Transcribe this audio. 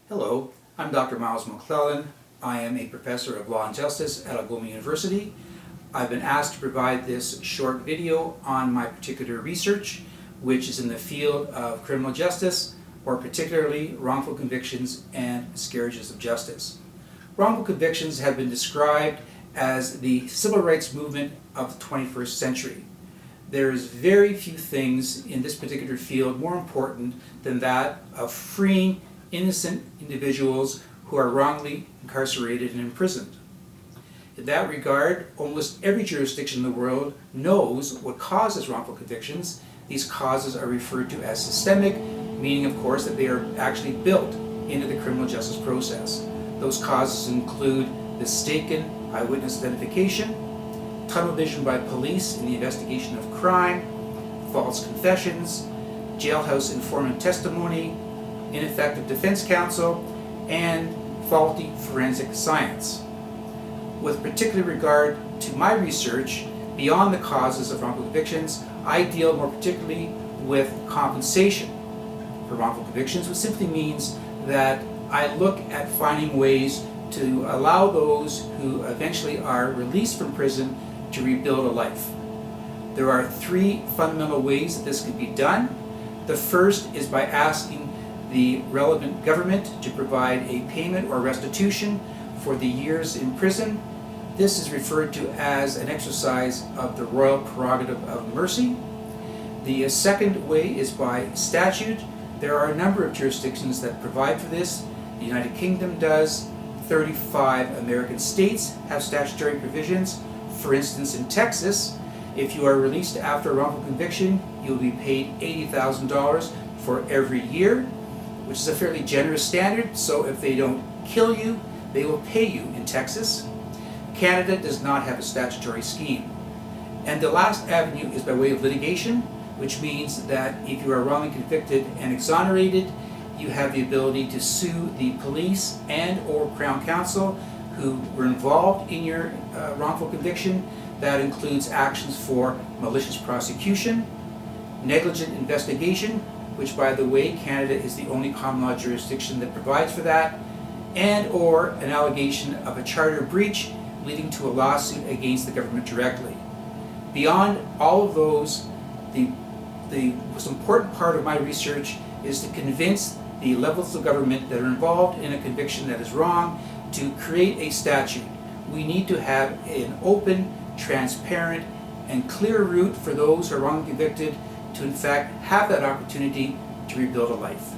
Hello, I'm Dr. Miles McClellan. I am a professor of law and justice at Algoma University. I've been asked to provide this short video on my particular research, which is in the field of criminal justice, or particularly wrongful convictions and miscarriages of justice. Wrongful convictions have been described as the civil rights movement of the 21st century. There's very few things in this particular field more important than that of freeing innocent individuals who are wrongly incarcerated and imprisoned. In that regard, almost every jurisdiction in the world knows what causes wrongful convictions. These causes are referred to as systemic, meaning of course that they are actually built into the criminal justice process. Those causes include mistaken eyewitness identification, tunnel vision by police in the investigation of crime, false confessions, jailhouse informant testimony, ineffective defense counsel, and faulty forensic science. With particular regard to my research, beyond the causes of wrongful convictions, I deal more particularly with compensation for wrongful convictions, which simply means that I look at finding ways to allow those who eventually are released from prison to rebuild a life. There are three fundamental ways that this can be done. The first is by asking the relevant government to provide a payment or restitution for the years in prison. This is referred to as an exercise of the royal prerogative of mercy. The second way is by statute. There are a number of jurisdictions that provide for this. The United Kingdom does. 35 American states have statutory provisions. For instance, in Texas, if you are released after a wrongful conviction, you'll be paid $80,000 for every year, which is a fairly generous standard. So if they don't kill you, they will pay you in Texas. Canada does not have a statutory scheme. And the last avenue is by way of litigation, which means that if you are wrongly convicted and exonerated, you have the ability to sue the police and or Crown Counsel who were involved in your wrongful conviction. That includes actions for malicious prosecution, negligent investigation, which by the way, Canada is the only common law jurisdiction that provides for that, and or an allegation of a charter breach leading to a lawsuit against the government directly. Beyond all of those, the most important part of my research is to convince the levels of government that are involved in a conviction that is wrong to create a statute. We need to have an open, transparent, and clear route for those who are wrongly convicted to in fact have that opportunity to rebuild a life.